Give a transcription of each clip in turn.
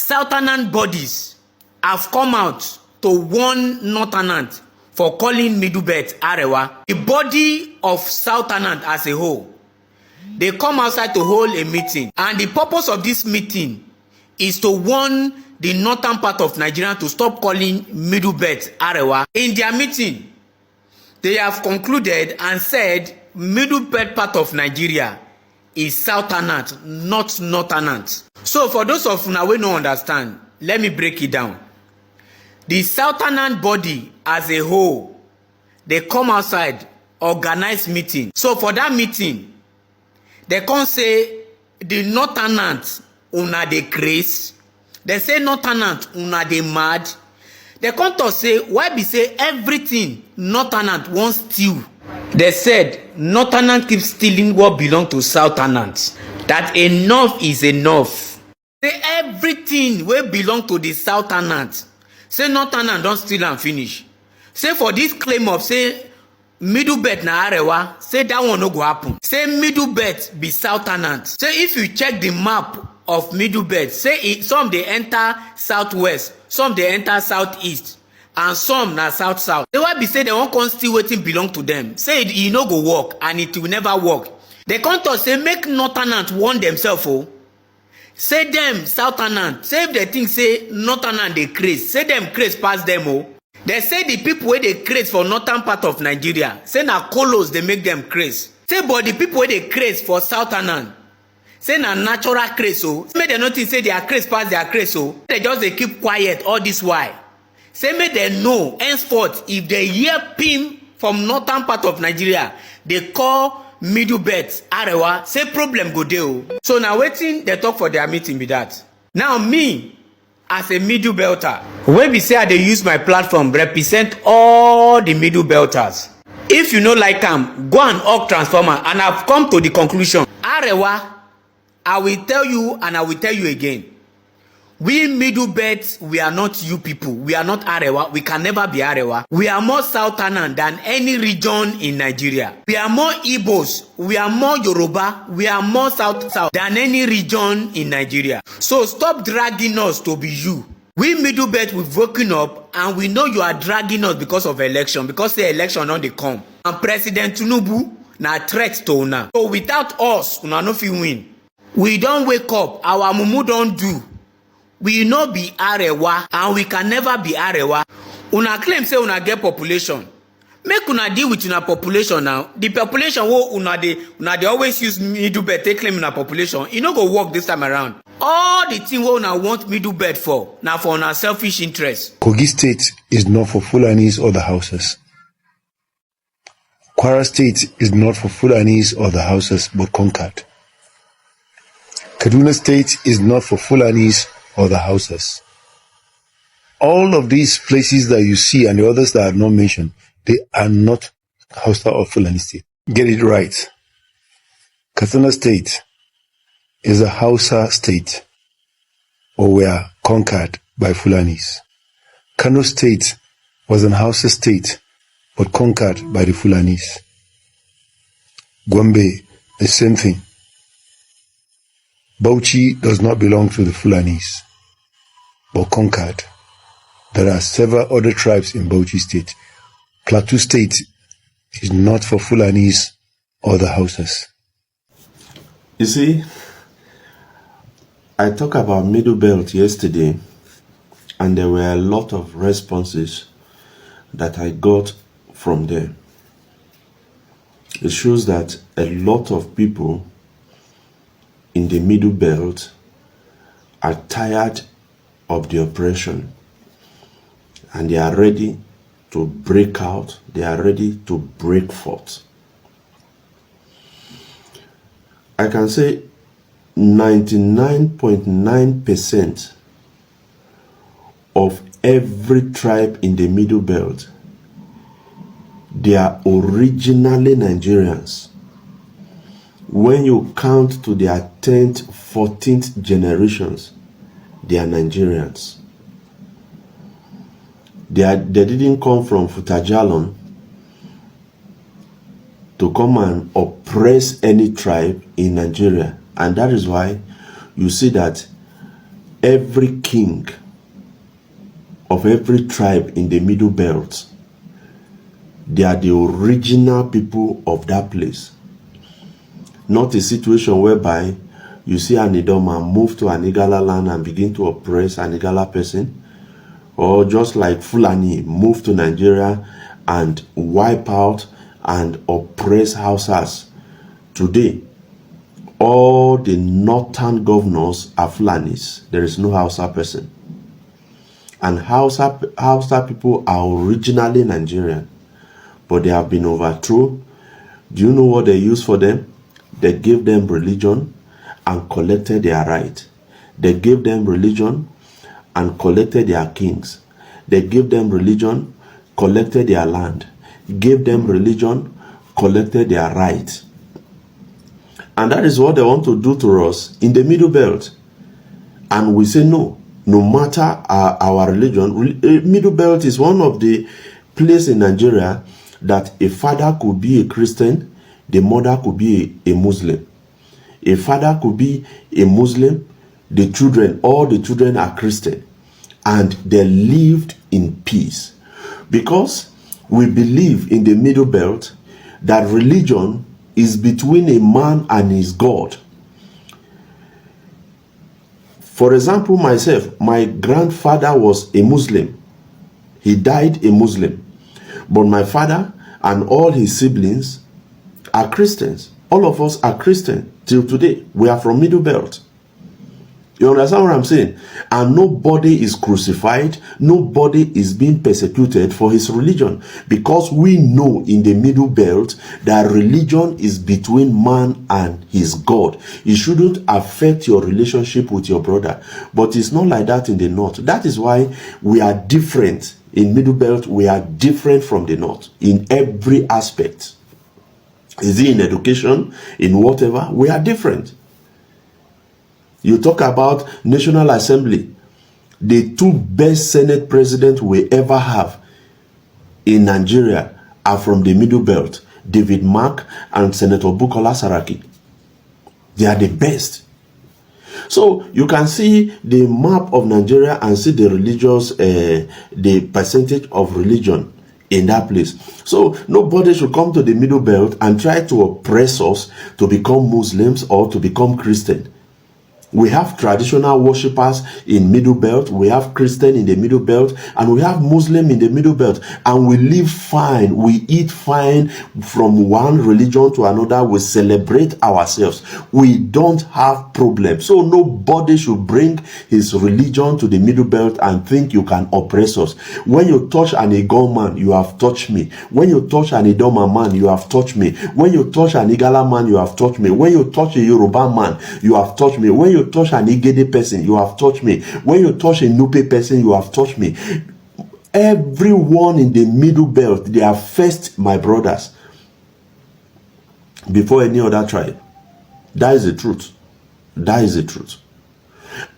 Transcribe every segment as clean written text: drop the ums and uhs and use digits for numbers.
Southerners bodies have come out to warn Northerners for calling Middle Belt Arewa. The body of Southerners as a whole, they come outside to hold a meeting, and the purpose of this meeting is to warn the northern part of Nigeria to stop calling Middle Belt Arewa. In their meeting, they have concluded and said Middle Belt part of Nigeria is Southerners, not Northerners. So for those of you who don't understand, let me break it down. The Southerners body as a whole, they come outside, organize meeting. So for that meeting, they can't say the Northerners una dey craze. They say Northerners una dey mad. They can't say why be say everything Northerners want steal. They said Northerners keep stealing what belong to Southerners. That enough is enough. Say everything wey belong to the Southerners, say Northerners don steal and finish. Say for this claim of say Middle Belt na Arewa, say that one no go happen. Say Middle Belt be Southerners. Say if you check the map of Middle Belt, say some they enter southwest, some they enter southeast, and some na south. Say why be say they won't come steal wetin belong to them. Say it no go work and it will never work. They can't talk say make Northerners warn themselves. Oh, say them Southerners. Say if they think say Northerners they craze, say them craze pass them. Oh, they say the people where they craze for northern part of Nigeria, say na colos they make them craze. Say but the people where they craze for Southerners, say na natural craze. So make them notice say their craze pass their craze. So they just they keep quiet all this while. Say make them know henceforth if they hear pim from northern part of Nigeria, they call Middle Belt Arewa, say problem go dey. So now waiting they talk for their meeting be that. Now me as a Middle Belter, when we say I dey use my platform represent all the Middle Belters. If you no like am, go and hug transformer, and I've come to the conclusion. Arewa, I will tell you and I will tell you again. We Middle Belt, we are not you people. We are not Arewa. We can never be Arewa. We are more Southern than any region in Nigeria. We are more Igbos. We are more Yoruba. We are more South than any region in Nigeria. So stop dragging us to be you. We Middle Belt, we've woken up and we know you are dragging us because of election. Because the election on the come. And President Tinubu na threat to una. So without us, una no fit win. We don't wake up. Our mumu don't do. We no be Arewa and we can never be Arewa. Una claim say una get population. Make una deal with una population now. The population wo una dey always use Middle Belt take claim una population. E no go work this time around. All the thing wo una want Middle Belt for, now for una selfish interest. Kogi State is not for Fulanis or the Hausas. Kwara State is not for Fulanis or the Hausas but conquered. Kaduna State is not for Fulanis or the Hausas. All of these places that you see and the others that are not mentioned, they are not Hausa or Fulani State. Get it right. Katsina State is a Hausa state, or were conquered by Fulanis. Kano State was an Hausa state, but conquered by the Fulanis. Gombe, the same thing. Bauchi does not belong to the Fulanis, but conquered. There are several other tribes in Bauchi State. Plateau State is not for Fulanis or the Hausas. You see, I talked about Middle Belt yesterday, and there were a lot of responses that I got from there. It shows that a lot of people in the Middle Belt are tired of the oppression and they are ready to break out, they are ready to break forth. I can say 99.9% of every tribe in the Middle Belt, they are originally Nigerians. When you count to their 10th, 14th generations, they are Nigerians. They didn't come from Futajalon to come and oppress any tribe in Nigeria. And that is why you see that every king of every tribe in the Middle Belt, they are the original people of that place. Not a situation whereby you see an Idoma move to an Igala land and begin to oppress an Igala person, or just like Fulani move to Nigeria and wipe out and oppress Hausas. Today, all the northern governors are Fulanis. There is no Hausa person. And Hausa people are originally Nigerian, but they have been overthrown. Do you know what they used for them? They gave them religion and collected their right. They gave them religion and collected their kings. They gave them religion, collected their land, gave them religion, collected their right. And that is what they want to do to us in the Middle Belt. And we say no. No matter our religion, Middle Belt is one of the places in Nigeria that a father could be a Christian, the mother could be a Muslim. A father could be a Muslim, all the children are Christian. And they lived in peace. Because we believe in the Middle Belt that religion is between a man and his God. For example, myself, my grandfather was a Muslim. He died a Muslim. But my father and all his siblings are Christians. All of us are Christian till today. We are from Middle Belt. You understand what I'm saying? And nobody is crucified. Nobody is being persecuted for his religion. Because we know in the Middle Belt that religion is between man and his God. It shouldn't affect your relationship with your brother. But it's not like that in the North. That is why we are different. In Middle Belt, we are different from the North in every aspect. Is it in education? In whatever? We are different. You talk about National Assembly. The two best Senate presidents we ever have in Nigeria are from the Middle Belt. David Mark and Senator Bukola Saraki. They are the best. So you can see the map of Nigeria and see the religious, the percentage of religion in that place. So nobody should come to the Middle Belt and try to oppress us to become Muslims or to become Christian. We have traditional worshippers in Middle Belt, we have Christian in the Middle Belt, and we have Muslim in the Middle Belt. And we live fine, we eat fine from one religion to another, we celebrate ourselves. We don't have problems. So nobody should bring his religion to the Middle Belt and think you can oppress us. When you touch an Igbo man, you have touched me. When you touch an Idoma man, you have touched me. When you touch an Igala man, you have touched me. When you touch a Yoruba man, you have touched me. When you touch an Igede person, you have touched me. When you touch a Nupe person, you have touched me. Everyone in the Middle Belt, they are first my brothers before any other tribe. That is the truth. That is the truth.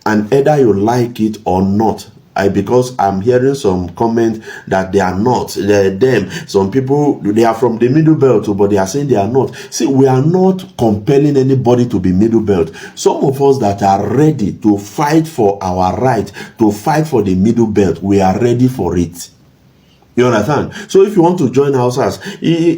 And either you like it or not, because I'm hearing some comment that they are not, them. Some people, they are from the Middle Belt, but they are saying they are not. See, we are not compelling anybody to be Middle Belt. Some of us that are ready to fight for our right, to fight for the Middle Belt, we are ready for it. You understand? So if you want to join Hausas,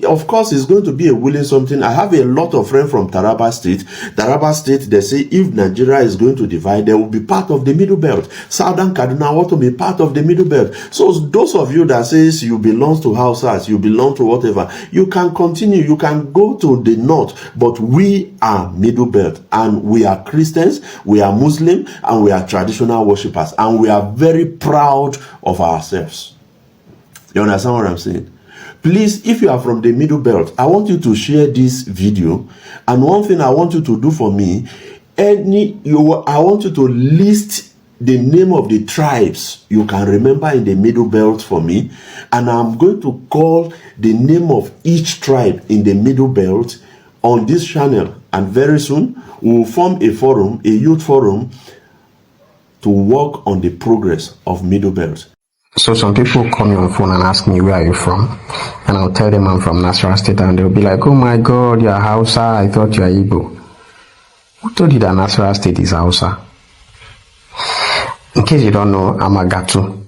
of course, it's going to be a willing something. I have a lot of friends from Taraba State. Taraba State, they say if Nigeria is going to divide, they will be part of the Middle Belt. Southern Kaduna want to be part of the Middle Belt. So those of you that says you belong to Hausas, you belong to whatever, you can continue. You can go to the North, but we are Middle Belt, and we are Christians, we are Muslim, and we are traditional worshippers, and we are very proud of ourselves. You understand what I'm saying? Please, if you are from the Middle Belt, I want you to share this video. And one thing I want you to do for me, I want you to list the name of the tribes you can remember in the Middle Belt for me. And I'm going to call the name of each tribe in the Middle Belt on this channel. And very soon, we will form a forum, a youth forum, to work on the progress of Middle Belt. So some people call me on phone and ask me, where are you from? And I'll tell them I'm from Nasarawa State, and they'll be like, oh my God, you're Hausa, I thought you are Igbo. Who told you that Nasarawa State is Hausa? In case you don't know, I'm a Gatu.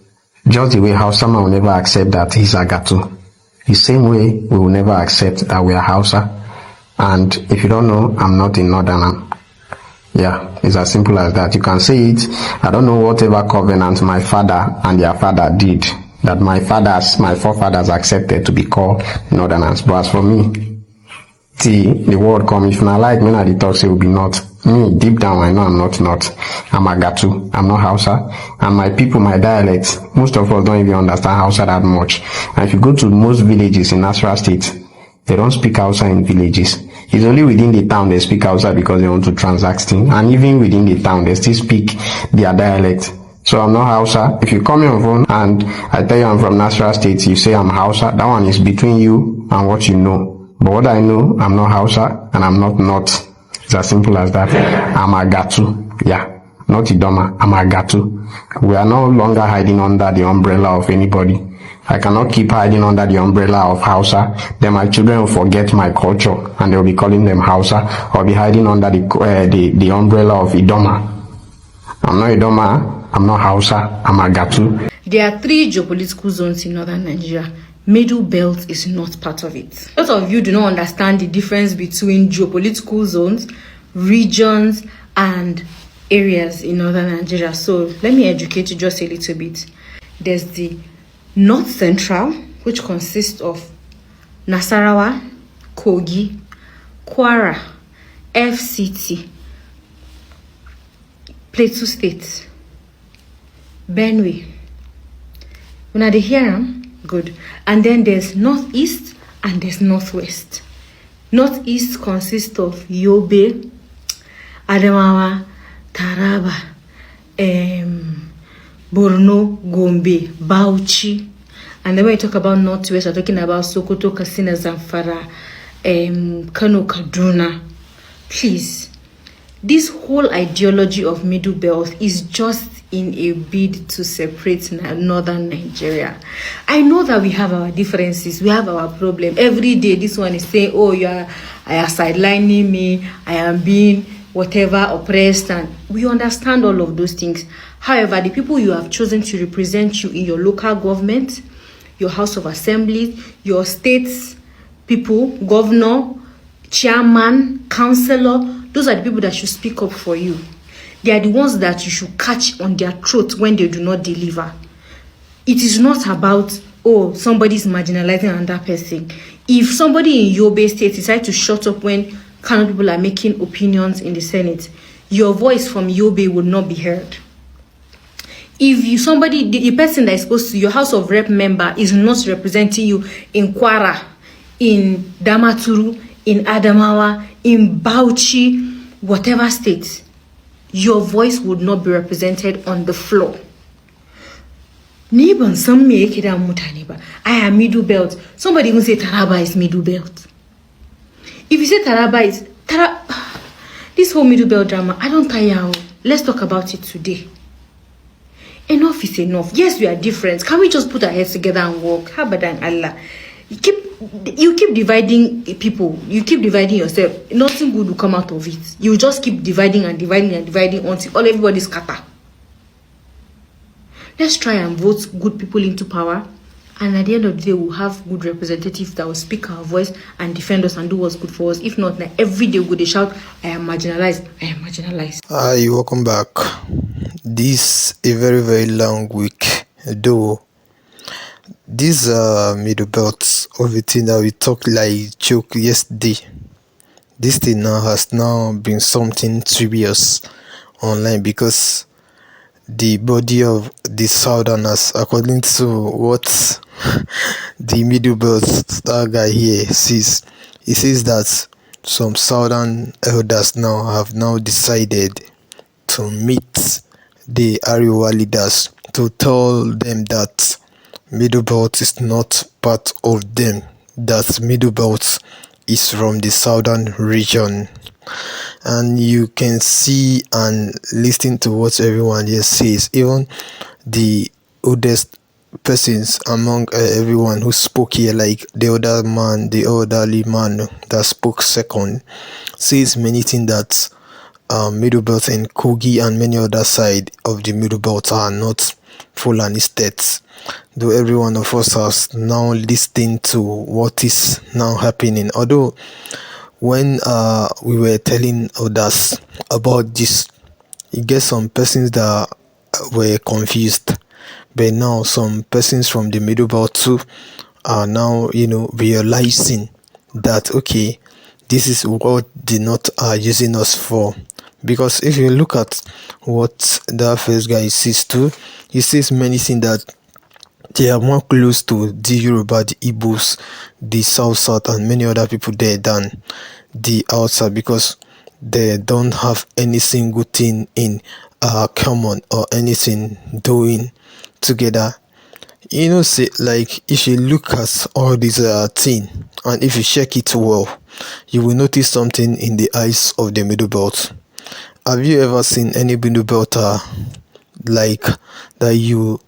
Just the way Hausa man will never accept that he's a Gatu. The same way we will never accept that we are Hausa. And if you don't know, I'm not a Northerner. Yeah, it's as simple as that. You can say it. I don't know whatever covenant my father and their father did that my forefathers accepted to be called Northerners. But as for me, the word come. If not like me, na the talk say will be not. Me, deep down, I know I'm not. I'm a Gatu. I'm not Hausa. And my people, my dialect, most of us don't even understand Hausa that much. And if you go to most villages in Nasarawa State, they don't speak Hausa in villages. It's only within the town they speak Hausa because they want to transact things. And even within the town, they still speak their dialect. So I'm not Hausa. If you call me on phone and I tell you I'm from Nasarawa State, you say I'm Hausa, that one is between you and what you know. But what I know, I'm not Hausa and I'm not North. It's as simple as that. I'm a Gatu. Yeah. Not Idoma. I'm a Gatu. We are no longer hiding under the umbrella of anybody. I cannot keep hiding under the umbrella of Hausa. Then my children will forget my culture and they will be calling them Hausa, or be hiding under the umbrella of Idoma. I'm not Idoma. I'm not Hausa. I'm a Gatu. There are 3 geopolitical zones in northern Nigeria. Middle Belt is not part of it. A lot of you do not understand the difference between geopolitical zones, regions, and areas in northern Nigeria. So let me educate you just a little bit. There's the North Central, which consists of Nasarawa, Kogi, Kwara, FCT, Plateau State, Benue. When they hear them, good. And then there's Northeast and there's Northwest. Northeast consists of Yobe, Adamawa, Taraba, Borno, Gombe, Bauchi. And then when you talk about Northwest, we're talking about Sokoto, Katsina, Zamfara, Kano, Kaduna. Please, this whole ideology of Middle Belt is just in a bid to separate northern Nigeria. I know that we have our differences, we have our problem. Every day, this one is saying, oh, I are sidelining me, I am being whatever oppressed, and we understand all of those things. However, the people you have chosen to represent you in your local government, your House of Assembly, your states, people, governor, chairman, councillor, those are the people that should speak up for you. They are the ones that you should catch on their throat when they do not deliver. It is not about, oh, somebody is marginalizing another person. If somebody in Yobe State decides to shut up when Kano people are making opinions in the Senate, your voice from Yobe will not be heard. If you the person that is supposed to, your House of Rep member is not representing you in Kwara, in Damaturu, in Adamawa, in Bauchi, whatever state, your voice would not be represented on the floor. I am Middle Belt. Somebody even say Taraba is Middle Belt. If you say Taraba is this whole Middle Belt drama, I don't tire. Let's talk about it today. Enough is enough. Yes, we are different. Can we just put our heads together and work? Habadan Allah. You keep dividing people. You keep dividing yourself. Nothing good will come out of it. You just keep dividing and dividing and dividing until everybody scatter. Let's try and vote good people into power. And at the end of the day, we'll have good representatives that will speak our voice and defend us and do what's good for us. If not, every day we shout, I am marginalized, I am marginalized. Hi, welcome back. This a very, very long week, though. This Middle Belt of it that we talked like joke yesterday. This thing now has now been something serious online because the body of the Southerners, according to what the Middle Belt star guy here says, he says that some Southern elders now have now decided to meet the Arewa leaders to tell them that Middle Belt is not part of them, that Middle Belt is from the southern region. And you can see and listen to what everyone here says. Even the oldest persons among everyone who spoke here, like the elderly man that spoke second, says many things that Middle Belt in Kogi and many other side of the Middle Belt are not Fulani states. Though every one of us has now listening to what is now happening. Although when we were telling others about this, you get some persons that were confused, but now some persons from the Middle Belt too are now realizing that okay, this is what the North are using us for. Because if you look at what that first guy says too, he says many things that they are more close to the Yoruba, the Igbos, the South and many other people there than the outside, because they don't have any single thing in common or anything doing together. Say like if you look at all these thing and if you check it well, you will notice something in the eyes of the Middle Belt. Have you ever seen any Middle Belter like that you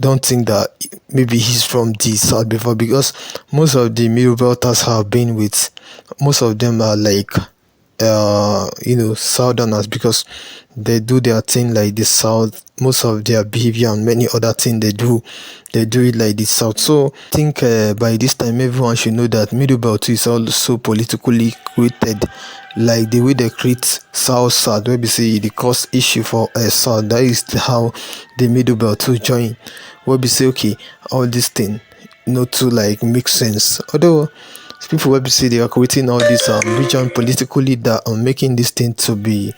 don't think that maybe he's from the South before? Because most of the Middle Belters have been with, most of them are like Southerners, because they do their thing like the South. Most of their behavior and many other things they do it like the South. So I think by this time everyone should know that Middle Belt is also politically created, like the way they create South, where we say the cause issue for South. That is how the Middle Belt to join, where we say okay, all this thing not to like make sense. Although people will say they are creating all this region politically that are making this thing to be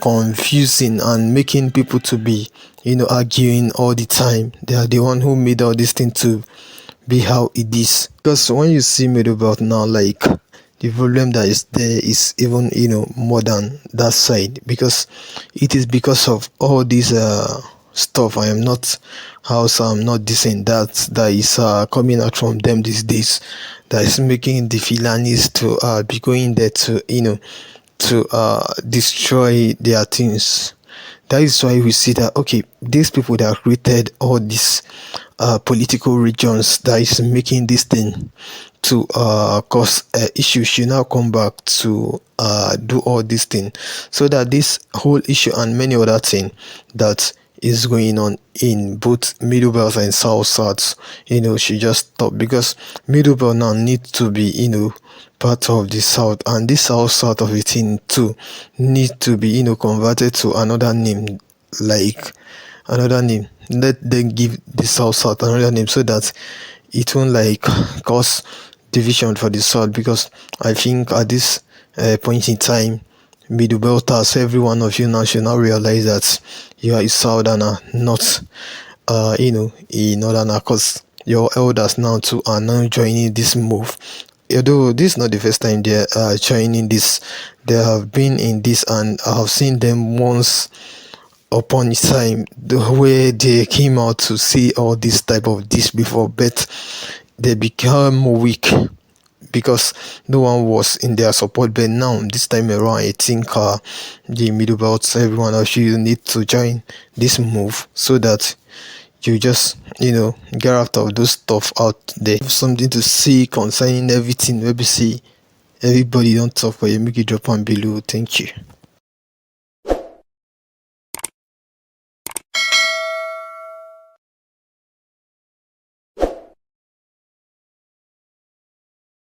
confusing and making people to be arguing all the time. They are the one who made all this thing to be how it is. Because when you see Middle Belt now, like the problem that is there is even more than that side, because it is because of all these stuff. I am not Hausa, I'm not this and that is coming out from them these days, that is making the Filanis to be going there to destroy their things. That is why we see that okay, these people that created all these political regions that is making this thing to cause issues should now come back to do all this thing, so that this whole issue and many other thing that is going on in both Middle Belt and South should just stop. Because Middle Belt now needs to be part of the South, and this South of the thing too needs to be converted to another name, like another name. Let them give the South another name, so that it won't like cause division for the South. Because I think at this point in time, Middle Belters, every one of you now should now realize that you are a Southerner, not a Northerner, because your elders now too are now joining this move. Although this is not the first time they are joining this, they have been in this, and I have seen them once upon a time where they came out to see all this type of this before, but they become weak because no one was in their support. But now this time around, I think the Middle Belt, every one of you need to join this move, so that you just get out of those stuff out there. Something to see concerning everything. Maybe see everybody don't talk, but you make it drop on below. Thank you.